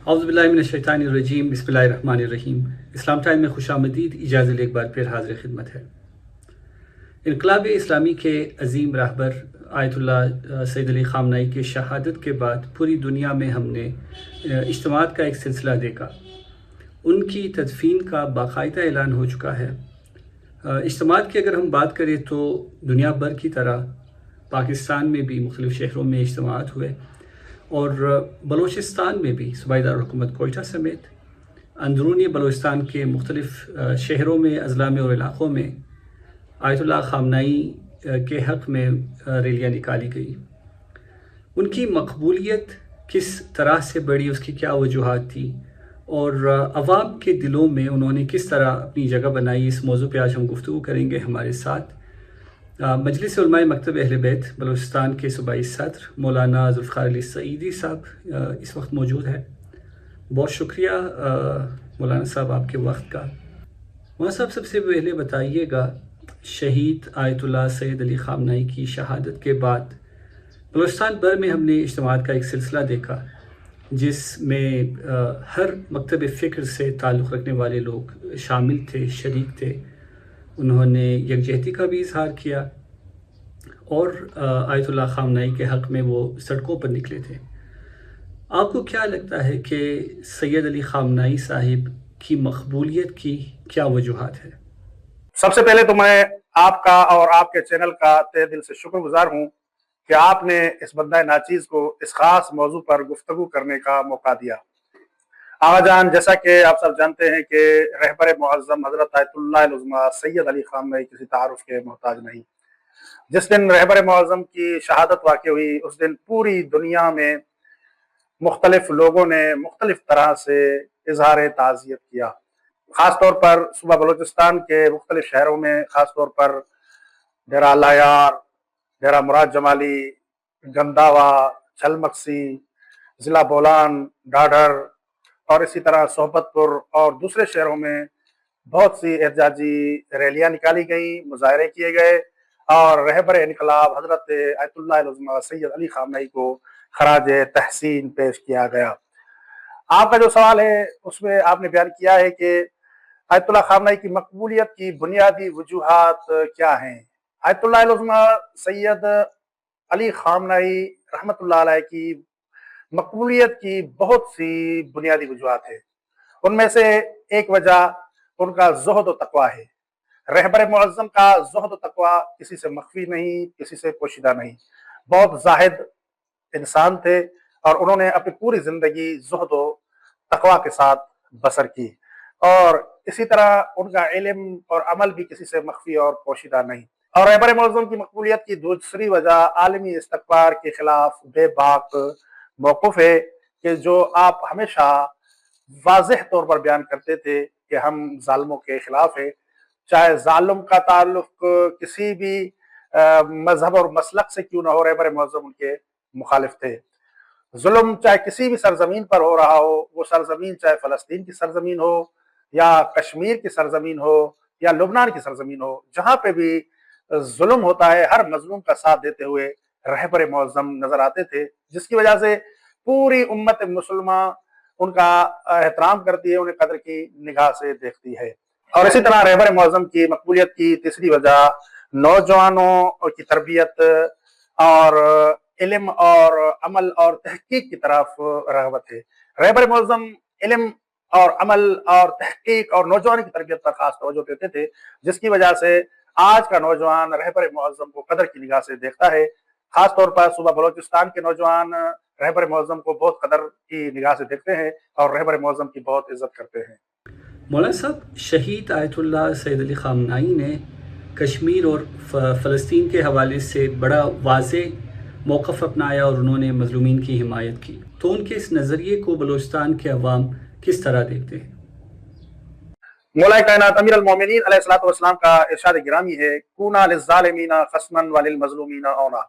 اعوذ باللہ من الشیطان الرجیم، بسم اللہ الرحمن الرحیم۔ اسلام ٹائم میں خوش آمدید، اجازت ایک بار پھر حاضر خدمت ہے۔ انقلاب اسلامی کے عظیم رہبر آیت اللہ سید علی خامنہئی کی شہادت کے بعد پوری دنیا میں ہم نے اجتماعات کا ایک سلسلہ دیکھا۔ ان کی تدفین کا باقاعدہ اعلان ہو چکا ہے۔ اجتماعات کی اگر ہم بات کریں تو دنیا بھر کی طرح پاکستان میں بھی مختلف شہروں میں اجتماعات ہوئے، اور بلوچستان میں بھی صوبائی دارالحکومت کوئٹہ سمیت اندرونی بلوچستان کے مختلف شہروں میں، اضلاع میں اور علاقوں میں آیت اللہ خامنہئی کے حق میں ریلیاں نکالی گئی۔ ان کی مقبولیت کس طرح سے بڑھی، اس کی کیا وجوہات تھی، اور عوام کے دلوں میں انہوں نے کس طرح اپنی جگہ بنائی، اس موضوع پہ آج ہم گفتگو کریں گے۔ ہمارے ساتھ مجلس علماء مکتب اہل بیت بلوچستان کے صوبائی صدر مولانا ذوالفقار علی سعیدی صاحب اس وقت موجود ہے۔ بہت شکریہ مولانا صاحب آپ کے وقت کا۔ مولانا صاحب، سب سے پہلے بتائیے گا، شہید آیت اللہ سید علی خامنہئی کی شہادت کے بعد بلوچستان بھر میں ہم نے اجتماعات کا ایک سلسلہ دیکھا، جس میں ہر مکتب فکر سے تعلق رکھنے والے لوگ شامل تھے، شریک تھے۔ انہوں نے یکجہتی کا بھی اظہار کیا، اور آیت اللہ خامنہئی کے حق میں وہ سڑکوں پر نکلے تھے۔ آپ کو کیا لگتا ہے کہ سید علی خامنہئی صاحب کی مقبولیت کی کیا وجوہات ہے؟ سب سے پہلے تو میں آپ کا اور آپ کے چینل کا تہ دل سے شکر گزار ہوں کہ آپ نے اس بندہ ناچیز کو اس خاص موضوع پر گفتگو کرنے کا موقع دیا۔ آغا جان، جیسا کہ آپ سب جانتے ہیں کہ رہبر معظم حضرت آیت اللہ العظمیٰ سید علی خامنہئی کسی تعارف کے محتاج نہیں۔ جس دن رہبر معظم کی شہادت واقع ہوئی، اس دن پوری دنیا میں مختلف لوگوں نے مختلف طرح سے اظہار تعزیت کیا۔ خاص طور پر صوبہ بلوچستان کے مختلف شہروں میں، خاص طور پر ڈیرہ لایار، ڈیرہ مراد جمالی، گنداوا، چھلمکسی، ضلع بولان، ڈاڈر، اور اسی طرح صحبت پور اور دوسرے شہروں میں بہت سی احتجاجی ریلیاں نکالی گئیں، مظاہرے کیے گئے، اور رہبر انقلاب حضرت آیت اللہ العظمیٰ سید علی خامنہئی کو خراج تحسین پیش کیا گیا۔ آپ کا جو سوال ہے اس میں آپ نے بیان کیا ہے کہ آیت اللہ خامنہئی کی مقبولیت کی بنیادی وجوہات کیا ہیں۔ آیت اللہ العظمیٰ سید علی خامنہئی رحمۃ اللہ علیہ کی مقبولیت کی بہت سی بنیادی وجوہات ہیں۔ ان میں سے ایک وجہ ان کا زہد و تقوی ہے۔ رہبر معظم کا زہد و تقوی کسی سے مخفی نہیں، کسی سے پوشیدہ نہیں۔ بہت زاہد انسان تھے، اور انہوں نے اپنی پوری زندگی زہد و تقوی کے ساتھ بسر کی، اور اسی طرح ان کا علم اور عمل بھی کسی سے مخفی اور پوشیدہ نہیں۔ اور رہبر معظم کی مقبولیت کی دوسری وجہ عالمی استکبار کے خلاف بے باک موقف ہے، کہ جو آپ ہمیشہ واضح طور پر بیان کرتے تھے کہ ہم ظالموں کے خلاف ہیں، چاہے ظالم کا تعلق کسی بھی مذہب اور مسلک سے کیوں نہ ہو، رہبر معظم ان کے مخالف تھے۔ ظلم چاہے کسی بھی سرزمین پر ہو رہا ہو، وہ سرزمین چاہے فلسطین کی سرزمین ہو، یا کشمیر کی سرزمین ہو، یا لبنان کی سرزمین ہو، جہاں پہ بھی ظلم ہوتا ہے، ہر مظلوم کا ساتھ دیتے ہوئے رہبر معظم نظر آتے تھے، جس کی وجہ سے پوری امت مسلمہ ان کا احترام کرتی ہے، انہیں قدر کی نگاہ سے دیکھتی ہے۔ اور اسی طرح رہبر معظم کی مقبولیت کی تیسری وجہ نوجوانوں کی تربیت اور علم اور عمل اور تحقیق کی طرف رغبت ہے۔ رہبر معظم علم اور عمل اور تحقیق اور نوجوان کی تربیت پر خاص توجہ دیتے تھے، جس کی وجہ سے آج کا نوجوان رہبر معظم کو قدر کی نگاہ سے دیکھتا ہے۔ خاص طور پر صوبہ بلوچستان کے نوجوان رہبر معظم کو بہت قدر کی نگاہ سے دیکھتے ہیں، اور رہبر معظم کی بہت عزت کرتے ہیں۔ مولانا صاحب، شہید آیت اللہ سید علی خامنہئی نے کشمیر اور فلسطین کے حوالے سے بڑا واضح موقف اپنایا، اور انہوں نے مظلومین کی حمایت کی، تو ان کے اس نظریے کو بلوچستان کے عوام کس طرح دیکھتے ہیں؟ مولا کائنات امیر المومنین علیہ الصلوۃ والسلام کا ارشاد گرامی ہے، کونا للظالمین خصما وللمظلومین اونا۔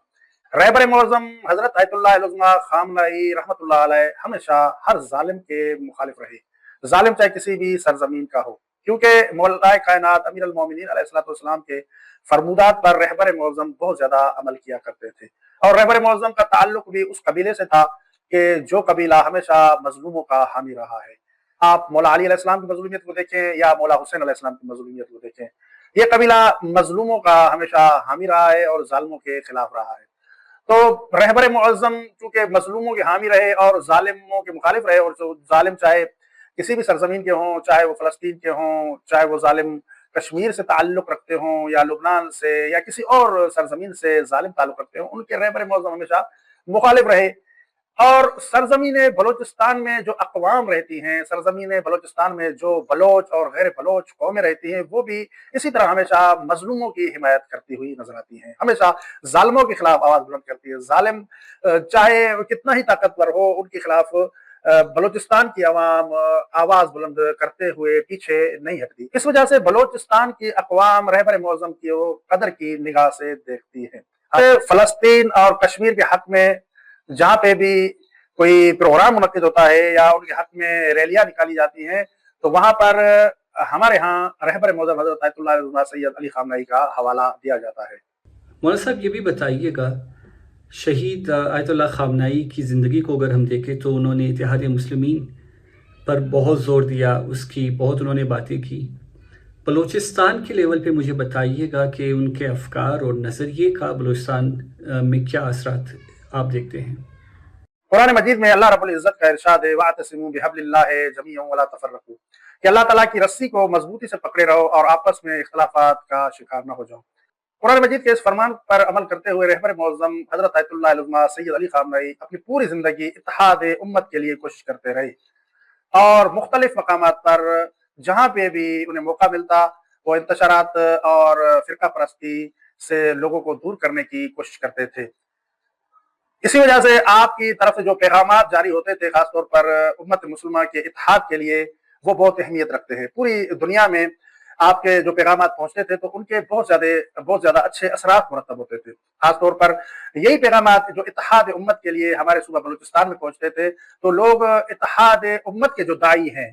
رہبر معظم حضرت آیت اللہ العظمیٰ خامنہئی رحمۃ اللہ علیہ ہمیشہ ہر ظالم کے مخالف رہے، ظالم چاہے کسی بھی سرزمین کا ہو، کیونکہ مولا کائنات امیر المومنین علیہ الصلوۃ والسلام کے فرمودات پر رہبر معظم بہت زیادہ عمل کیا کرتے تھے، اور رہبر معظم کا تعلق بھی اس قبیلے سے تھا کہ جو قبیلہ ہمیشہ مظلوموں کا حامی رہا ہے، آپ مولا علی علیہ السلام کی مظلومیت کو دیکھیں یا مولا حسین علیہ السلام کی مظلومیت کو دیکھیں، یہ قبیلہ مظلوموں کا ہمیشہ حامی رہا ہے اور ظالموں کے خلاف رہا ہے۔ تو رہبر معظم چونکہ مظلوموں کے حامی رہے اور ظالموں کے مخالف رہے، اور جو ظالم چاہے کسی بھی سرزمین کے ہوں، چاہے وہ فلسطین کے ہوں، چاہے وہ ظالم کشمیر سے تعلق رکھتے ہوں یا لبنان سے یا کسی اور سرزمین سے ظالم تعلق رکھتے ہوں، ان کے رہبر معظم ہمیشہ مخالف رہے۔ اور سرزمین بلوچستان میں جو اقوام رہتی ہیں، سرزمین بلوچستان میں جو بلوچ اور غیر بلوچ قومیں رہتی ہیں، وہ بھی اسی طرح ہمیشہ مظلوموں کی حمایت کرتی ہوئی نظر آتی ہیں، ہمیشہ ظالموں کے خلاف آواز بلند کرتی ہے۔ ظالم چاہے کتنا ہی طاقتور ہو، ان کے خلاف بلوچستان کی عوام آواز بلند کرتے ہوئے پیچھے نہیں ہٹتی۔ اس وجہ سے بلوچستان کی اقوام رہبر معظم کی قدر کی نگاہ سے دیکھتی ہے۔ فلسطین اور کشمیر کے حق میں جہاں پہ بھی کوئی پروگرام منعقد ہوتا ہے یا ان کے حق میں ریلیاں نکالی جاتی ہیں، تو وہاں پر ہمارے ہاں رہبر معظم حضرت آیت اللہ سید علی خامنہئی کا حوالہ دیا جاتا ہے۔ مولانا صاحب یہ بھی بتائیے گا، شہید آیت اللہ خامنہئی کی زندگی کو اگر ہم دیکھیں تو انہوں نے اتحاد مسلمین پر بہت زور دیا، اس کی بہت انہوں نے باتیں کی۔ بلوچستان کے لیول پہ مجھے بتائیے گا کہ ان کے افکار اور نظریے کا بلوچستان میں کیا اثرات آپ دیکھتے ہیں؟ قرآن مجید میں اللہ رب العزت کا ارشاد ہے، وَاعْتَصِمُوا بِحَبْلِ اللَّهِ جَمِيعًا وَلَا تَفَرَّقُوا، کہ اللہ تعالیٰ کی رسی کو مضبوطی سے پکڑے رہو اور آپس میں اختلافات کا شکار نہ ہو جاؤ۔ قرآن مجید کے اس فرمان پر عمل کرتے ہوئے رہبر معظم حضرت آیت اللہ علیہ سید علی خامنہئی اپنی پوری زندگی اتحاد امت کے لیے کوشش کرتے رہے، اور مختلف مقامات پر جہاں پہ بھی انہیں موقع ملتا وہ انتشارات اور فرقہ پرستی سے لوگوں کو دور کرنے کی کوشش کرتے تھے۔ اسی وجہ سے آپ کی طرف سے جو پیغامات جاری ہوتے تھے، خاص طور پر امت مسلمہ کے اتحاد کے لیے، وہ بہت اہمیت رکھتے ہیں۔ پوری دنیا میں آپ کے جو پیغامات پہنچتے تھے تو ان کے بہت زیادہ اچھے اثرات مرتب ہوتے تھے۔ خاص طور پر یہی پیغامات جو اتحاد امت کے لیے ہمارے صوبہ بلوچستان میں پہنچتے تھے، تو لوگ اتحاد امت کے جو داعی ہیں،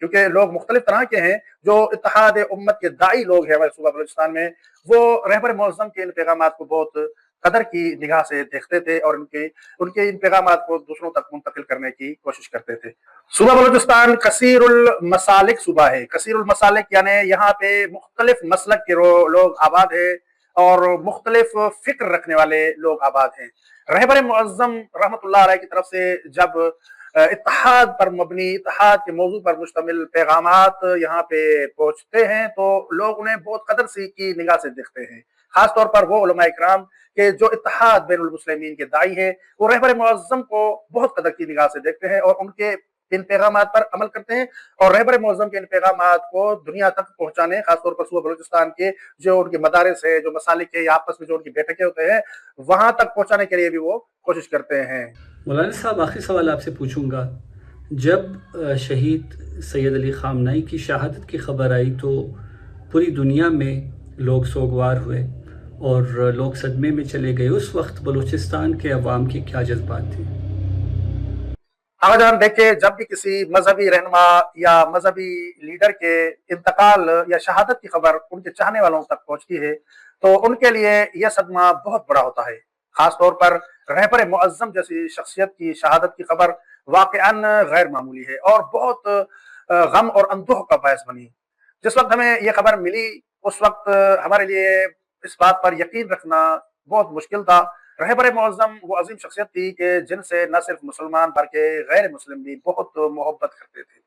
کیونکہ لوگ مختلف طرح کے ہیں، جو اتحاد امت کے داعی لوگ ہیں ہمارے صوبہ بلوچستان میں، وہ رہبر معظم کے ان پیغامات کو بہت قدر کی نگاہ سے دیکھتے تھے اور ان کے ان پیغامات کو دوسروں تک منتقل کرنے کی کوشش کرتے تھے۔ صوبہ بلوچستان کثیر المسالک صوبہ ہے۔ کثیر المسالک یعنی یہاں پہ مختلف مسلک کے لوگ آباد ہیں اور مختلف فکر رکھنے والے لوگ آباد ہیں۔ رہبر معظم رحمت اللہ علیہ کی طرف سے جب اتحاد پر مبنی، اتحاد کے موضوع پر مشتمل پیغامات یہاں پہ پہنچتے ہیں تو لوگ انہیں بہت قدر کی نگاہ سے دیکھتے ہیں۔ خاص طور پر وہ علماء اکرام کہ جو اتحاد بین المسلمین کے داعی ہیں، وہ رہبر معظم کو بہت قدر کی نگاہ سے دیکھتے ہیں اور ان کے ان پیغامات پر عمل کرتے ہیں، اور رہبر معظم کے ان پیغامات کو دنیا تک پہنچانے، خاص طور پر صوبہ بلوچستان کے جو ان کے مدارس ہے، جو مسالک ہے یا آپس میں جو ان کی بیٹھکیں ہوتے ہیں، وہاں تک پہنچانے کے لیے بھی وہ کوشش کرتے ہیں۔ مولانا صاحب آخری سوال آپ سے پوچھوں گا، جب شہید سید علی خامنہئی کی شہادت کی خبر آئی تو پوری دنیا میں لوگ سوگوار ہوئے اور لوگ صدمے میں چلے گئے، اس وقت بلوچستان کے عوام کے کیا جذبات تھے؟ آغا جان دیکھیں، جب بھی کسی مذہبی رہنما یا مذہبی لیڈر کے انتقال یا شہادت کی خبر ان کے چاہنے والوں تک پہنچتی ہے تو ان کے لیے یہ صدمہ بہت بڑا ہوتا ہے۔ خاص طور پر رہبر معظم جیسی شخصیت کی شہادت کی خبر واقعاً غیر معمولی ہے اور بہت غم اور اندوہ کا باعث بنی۔ جس وقت ہمیں یہ خبر ملی اس وقت ہمارے لیے اس بات پر یقین رکھنا بہت مشکل تھا۔ رہبر معظم وہ عظیم شخصیت تھی کہ جن سے نہ صرف مسلمان بلکہ غیر مسلم بھی بہت محبت کرتے تھے۔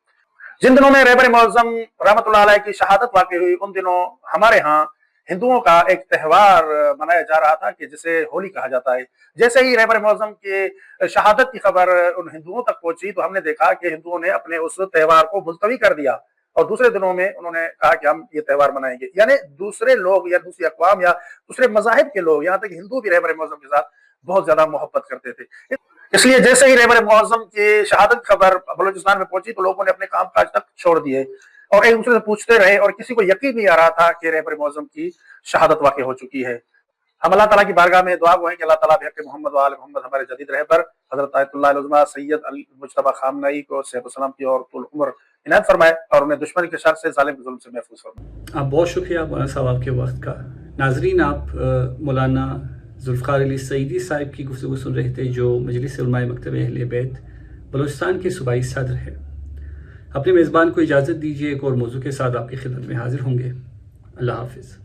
جن دنوں میں رہبر معظم رحمت اللہ علیہ کی شہادت واقع ہوئی، ان دنوں ہمارے ہاں ہندوؤں کا ایک تہوار منایا جا رہا تھا کہ جسے ہولی کہا جاتا ہے۔ جیسے ہی رہبر معظم کی شہادت کی خبر ان ہندوؤں تک پہنچی تو ہم نے دیکھا کہ ہندوؤں نے اپنے اس تہوار کو ملتوی کر دیا اور دوسرے دنوں میں انہوں نے کہا کہ ہم یہ تہوار منائیں گے۔ یعنی دوسرے لوگ یا دوسری اقوام یا دوسرے مذاہب کے لوگ، یہاں تک ہندو بھی رہبر معظم کے ساتھ بہت زیادہ محبت کرتے تھے۔ اس لیے جیسے ہی رہبر معظم کی شہادت کی خبر بلوچستان میں پہنچی تو لوگوں نے اپنے کام کاج تک چھوڑ دیے اور ایک دوسرے سے پوچھتے رہے اور کسی کو یقین نہیں آ رہا تھا کہ رہبر معظم کی شہادت واقع ہو چکی ہے۔ ہم اللہ تعالیٰ کی بارگاہ میں دعا گو ہیں کہ اللہ تعالیٰ بحق محمد و آل محمد ہمارے جدید رہبر حضرت آیت اللہ علیہ سید علی مجتبیٰ خامنہئی کو صحت و سلامتی اور طول عمر عنایت فرمائے اور انہیں دشمن کے شر سے، ظالم کے ظلم سے محفوظ فرمائے۔ آپ بہت شکریہ مولانا صاحب آپ کے وقت کا۔ ناظرین، آپ مولانا ذوالفقار علی سعیدی صاحب کی گفتگو سن رہے تھے، جو مجلس علماء مکتب اہل بیت بلوچستان کے صوبائی صدر ہیں۔ اپنے میزبان کو اجازت دیجیے، ایک اور موضوع کے ساتھ آپ کی خدمت میں حاضر ہوں گے۔ اللہ حافظ۔